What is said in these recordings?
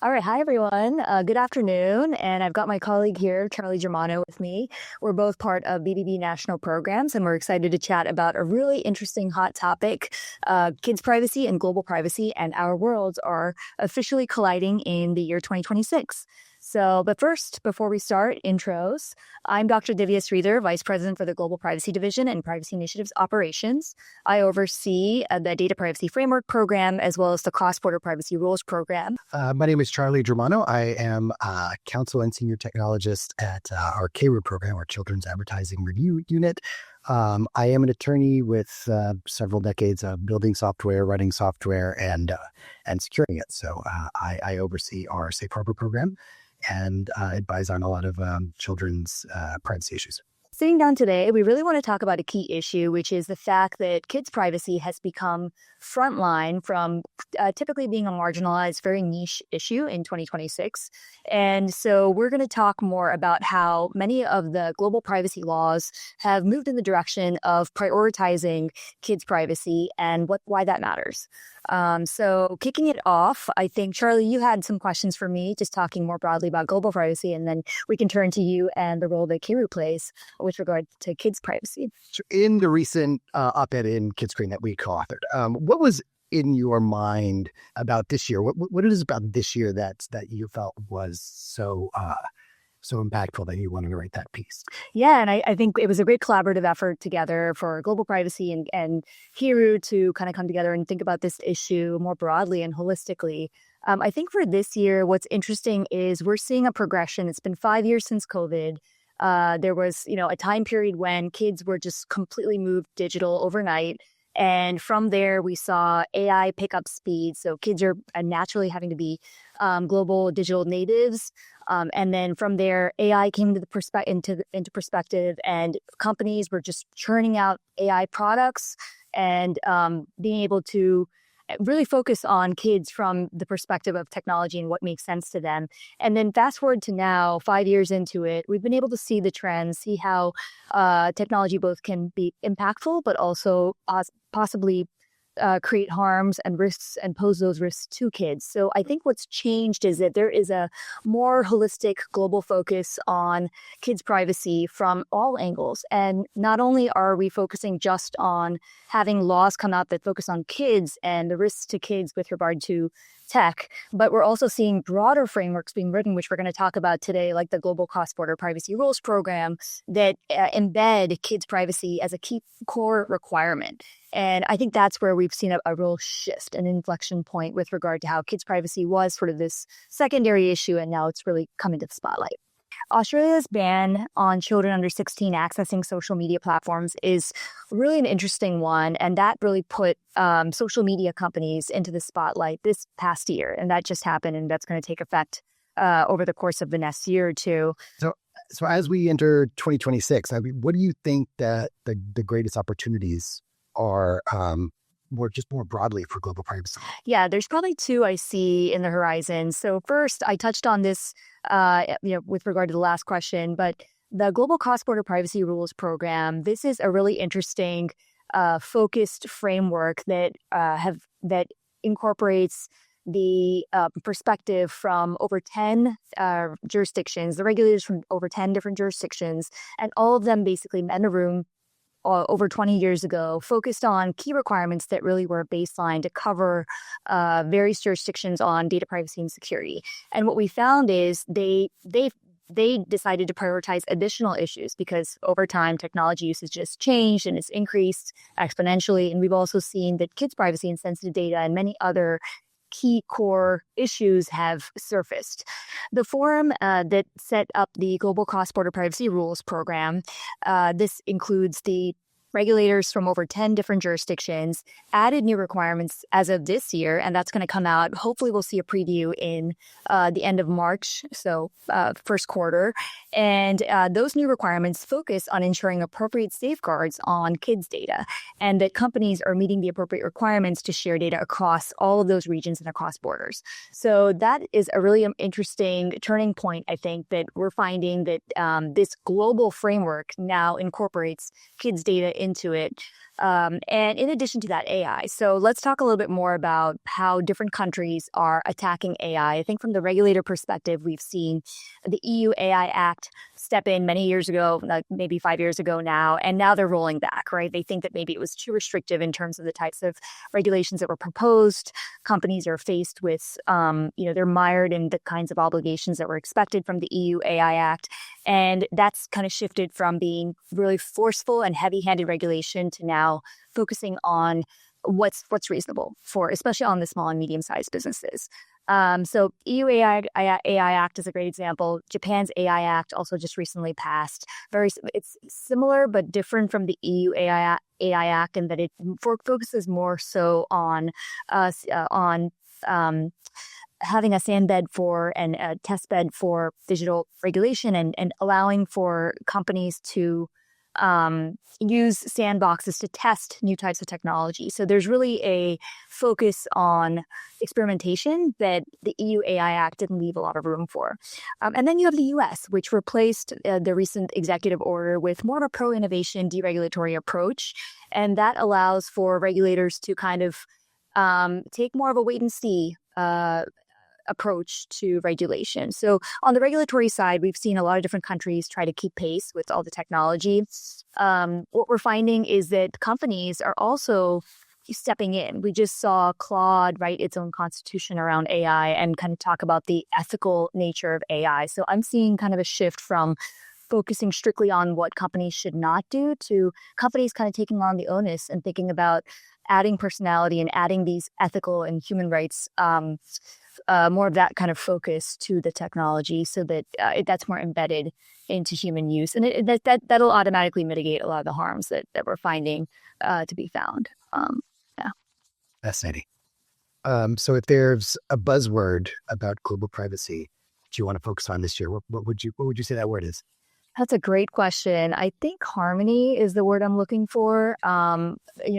All right. Hi, everyone. Good afternoon. And I've got my colleague here, Charlie Germano, with me. We're both part of BBB National Programs, and we're excited to chat about a really interesting hot topic, kids' privacy and global privacy. And our worlds are officially colliding in the year 2026. But first, before we start, intros. I'm Dr. Divya Sridhar, Vice President for the Global Privacy Division and Privacy Initiatives Operations. I oversee the Data Privacy Framework Program as well as the Cross-Border Privacy Rules Program. My name is Charlie Germano. I am a counsel and senior technologist at our KRU program, our Children's Advertising Review Unit. I am an attorney with several decades of building software, writing software, and securing it. So I oversee our Safe Harbor program and advise on a lot of children's privacy issues. Sitting down today, we really want to talk about a key issue, which is the fact that kids' privacy has become frontline from typically being a marginalized, very niche issue in 2026. And so we're going to talk more about how many of the global privacy laws have moved in the direction of prioritizing kids' privacy and why that matters. So kicking it off, I think, Charlie, you had some questions for me, just talking more broadly about global privacy, and then we can turn to you and the role that KRU plays with regard to kids' privacy. So in the recent op-ed in Kidscreen that we co-authored, what was in your mind about this year? What it is about this year that you felt was so impactful that you wanted to write that piece? Yeah, and I think it was a great collaborative effort together for global privacy and KRU to kind of come together and think about this issue more broadly and holistically. I think for this year, what's interesting is we're seeing a progression. It's been 5 years since COVID. There was, a time period when kids were just completely moved digital overnight. And from there, we saw AI pick up speed. So kids are naturally having to be global digital natives. And then from there, AI came into perspective, and companies were just churning out AI products and being able to really focus on kids from the perspective of technology and what makes sense to them. And then fast forward to now, 5 years into it, we've been able to see the trends, see how technology both can be impactful, but also possibly create harms and risks and pose those risks to kids. So I think what's changed is that there is a more holistic global focus on kids' privacy from all angles. And not only are we focusing just on having laws come out that focus on kids and the risks to kids with regard to tech, but we're also seeing broader frameworks being written, which we're going to talk about today, like the Global Cross-Border Privacy Rules Program, that embed kids' privacy as a key core requirement. And I think that's where we've seen a real shift, an inflection point with regard to how kids' privacy was sort of this secondary issue, and now it's really come into the spotlight. Australia's ban on children under 16 accessing social media platforms is really an interesting one, and that really put social media companies into the spotlight this past year, and that just happened, and that's going to take effect over the course of the next year or two. So as we enter 2026, what do you think that the greatest opportunities are more broadly for global privacy? Yeah, there's probably two I see in the horizon. So first, I touched on this, with regard to the last question, but the Global Cross-Border Privacy Rules Program, this is a really interesting, focused framework that incorporates the perspective from over 10 jurisdictions, the regulators from over 10 different jurisdictions, and all of them basically met in a room over 20 years ago, focused on key requirements that really were a baseline to cover various jurisdictions on data privacy and security. And what we found is they decided to prioritize additional issues because over time, technology usage just changed and it's increased exponentially. And we've also seen that kids' privacy and sensitive data and many other key core issues have surfaced. The forum that set up the Global Cross-Border Privacy Rules Program, this includes the regulators from over 10 different jurisdictions, added new requirements as of this year, and that's going to come out. Hopefully, we'll see a preview in the end of March, so first quarter. And those new requirements focus on ensuring appropriate safeguards on kids' data, and that companies are meeting the appropriate requirements to share data across all of those regions and across borders. So that is a really interesting turning point, I think, that we're finding that this global framework now incorporates kids' data into it. And in addition to that, AI. So let's talk a little bit more about how different countries are attacking AI. I think from the regulator perspective, we've seen the EU AI Act step in many years ago, like maybe 5 years ago now, and now they're rolling back, right? They think that maybe it was too restrictive in terms of the types of regulations that were proposed. Companies are faced with, they're mired in the kinds of obligations that were expected from the EU AI Act. And that's kind of shifted from being really forceful and heavy-handed regulation to now focusing on what's reasonable for, especially on the small and medium-sized businesses. So EU AI Act is a great example. Japan's AI Act also just recently passed. It's similar but different from the EU AI Act in that it focuses more so on having a sandbed for and a test bed for digital regulation and allowing for companies to use sandboxes to test new types of technology. So there's really a focus on experimentation that the EU AI Act didn't leave a lot of room for. And then you have the US, which replaced the recent executive order with more of a pro-innovation deregulatory approach. And that allows for regulators to kind of take more of a wait and see approach to regulation. So on the regulatory side, we've seen a lot of different countries try to keep pace with all the technology. What we're finding is that companies are also stepping in. We just saw Claude write its own constitution around AI and kind of talk about the ethical nature of AI. So I'm seeing kind of a shift from focusing strictly on what companies should not do to companies kind of taking on the onus and thinking about adding personality and adding these ethical and human rights, more of that kind of focus to the technology so that that's more embedded into human use. And that'll automatically mitigate a lot of the harms that we're finding to be found. Yeah. Fascinating. So if there's a buzzword about global privacy that you want to focus on this year, what would you say that word is? That's a great question. I think harmony is the word I'm looking for. In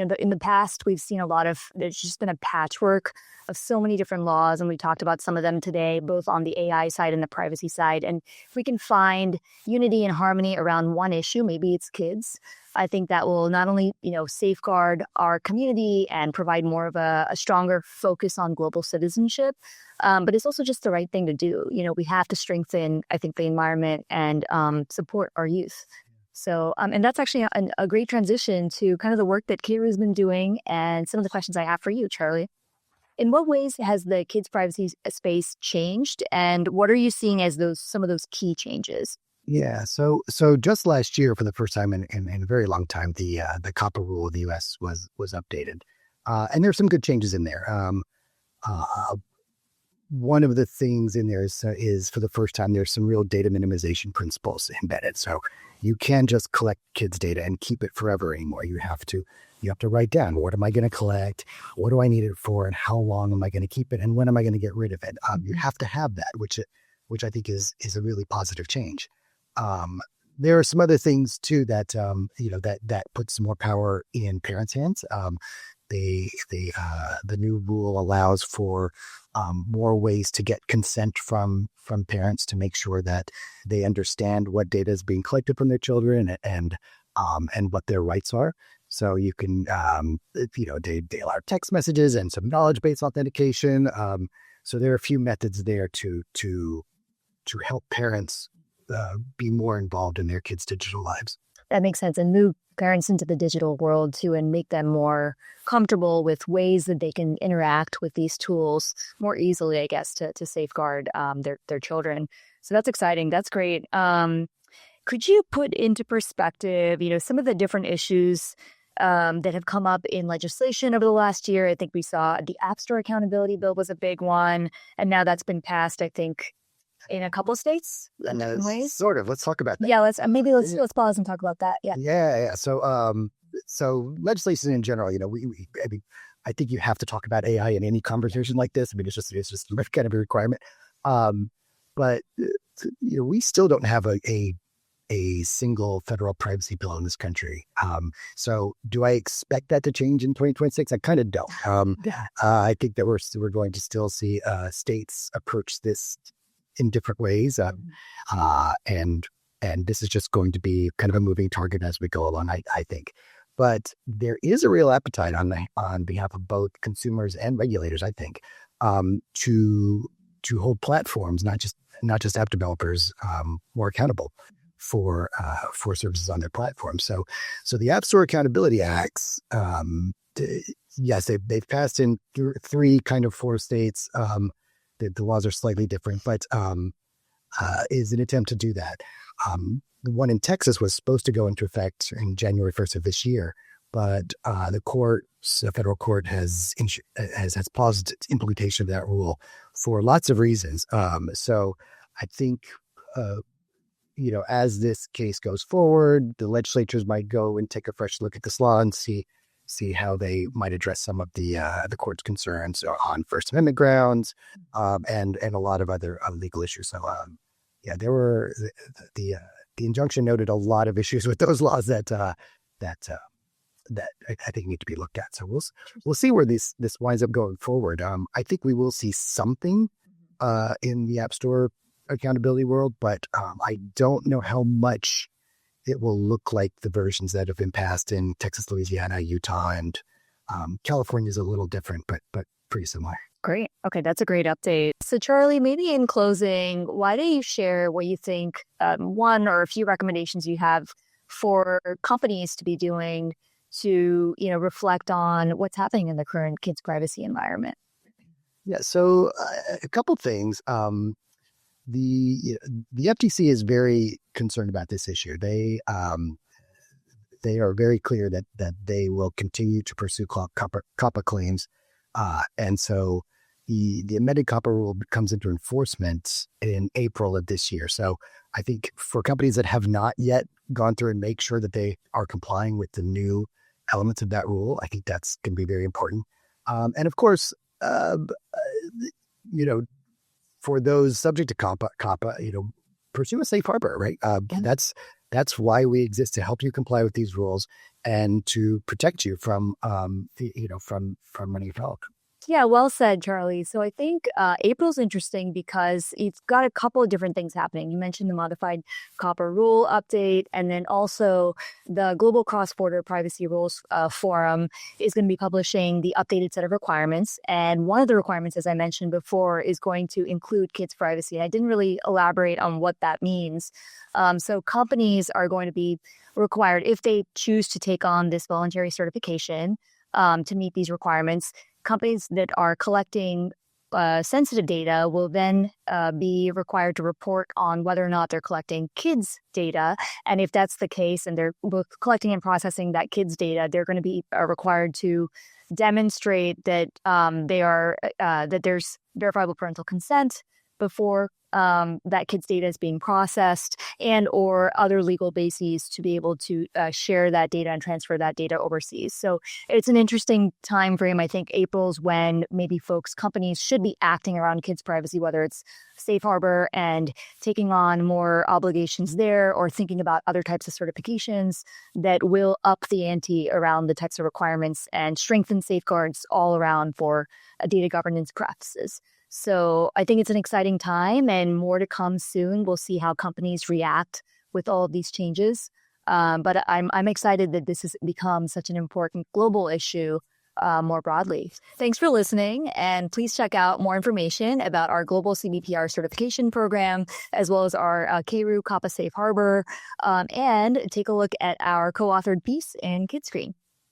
the past, we've seen there's just been a patchwork of so many different laws, and we talked about some of them today, both on the AI side and the privacy side. And if we can find unity and harmony around one issue, maybe it's kids, I think that will not only, safeguard our community and provide more of a stronger focus on global citizenship, but it's also just the right thing to do. We have to strengthen, I think, the environment and support our youth. So, and that's actually a great transition to kind of the work that Kira has been doing and some of the questions I have for you, Charlie. In what ways has the kids' privacy space changed, and what are you seeing as some of those key changes? Yeah, so just last year, for the first time in a very long time, the COPPA rule of the U.S. was updated, and there's some good changes in there. One of the things in there is for the first time there's some real data minimization principles embedded. So you can't just collect kids' data and keep it forever anymore. You have to write down, what am I going to collect? What do I need it for? And how long am I going to keep it? And when am I going to get rid of it? You have to have that, which I think is a really positive change. There are some other things too that that puts more power in parents' hands. The new rule allows for more ways to get consent from parents to make sure that they understand what data is being collected from their children and what their rights are. So you can they allow text messages and some knowledge-based authentication. So there are a few methods there to help parents be more involved in their kids' digital lives. That makes sense. And move parents into the digital world too and make them more comfortable with ways that they can interact with these tools more easily, I guess, to safeguard their children. So that's exciting. That's great. Could you put into perspective, some of the different issues that have come up in legislation over the last year? I think we saw the App Store accountability bill was a big one, and now that's been passed, I think, in a couple of states. Sort of. Let's talk about that. Yeah, let's pause and talk about that. Yeah. Yeah. So legislation in general, I think you have to talk about AI in any conversation like this. I mean, it's just kind of a requirement. But we still don't have a single federal privacy bill in this country. So do I expect that to change in 2026? I kind of don't. I think that we're going to still see states approach this in different ways. And this is just going to be kind of a moving target as we go along, I think. But there is a real appetite on behalf of both consumers and regulators, I think, to hold platforms, not just app developers, more accountable for services on their platform. So the App Store Accountability Acts, yes, they've passed in three kind of four states. The laws are slightly different, but is an attempt to do that. The one in Texas was supposed to go into effect in January 1st of this year, but the federal court has paused its implementation of that rule for lots of reasons. So I think, as this case goes forward, the legislatures might go and take a fresh look at this law and see how they might address some of the court's concerns on First Amendment grounds, and a lot of other legal issues. So, there were the injunction noted a lot of issues with those laws that I think need to be looked at. So we'll see where this winds up going forward. I think we will see something in the App Store accountability world, but I don't know how much it will look like the versions that have been passed in Texas, Louisiana, Utah, and California is a little different, but pretty similar. Great. Okay, that's a great update. So Charlie, maybe in closing, why don't you share what you think, one or a few recommendations you have for companies to be doing to, reflect on what's happening in the current kids' privacy environment? Yeah, so a couple things. The FTC is very concerned about this issue. They are very clear that they will continue to pursue COPPA claims, and so the amended COPPA rule comes into enforcement in April of this year. So I think for companies that have not yet gone through and make sure that they are complying with the new elements of that rule, I think that's going to be very important. And of course, for those subject to COPPA, pursue a safe harbor, right? That's why we exist, to help you comply with these rules and to protect you from running afoul. Yeah, well said, Charlie. So I think April's interesting because it's got a couple of different things happening. You mentioned the modified COPPA rule update, and then also the Global Cross-Border Privacy Rules Forum is going to be publishing the updated set of requirements. And one of the requirements, as I mentioned before, is going to include kids' privacy. I didn't really elaborate on what that means. So companies are going to be required, if they choose to take on this voluntary certification to meet these requirements, companies that are collecting sensitive data will then be required to report on whether or not they're collecting kids' data. And if that's the case, and they're both collecting and processing that kids' data, they're going to be required to demonstrate that that there's verifiable parental consent before that kids' data is being processed, and or other legal bases to be able to share that data and transfer that data overseas. So it's an interesting time frame. I think April's when maybe companies should be acting around kids' privacy, whether it's safe harbor and taking on more obligations there, or thinking about other types of certifications that will up the ante around the types of requirements and strengthen safeguards all around for data governance practices. So I think it's an exciting time, and more to come soon. We'll see how companies react with all of these changes. But I'm excited that this has become such an important global issue more broadly. Thanks for listening, and please check out more information about our global CBPR certification program, as well as our KRU COPPA Safe Harbor, and take a look at our co-authored piece in Kidscreen.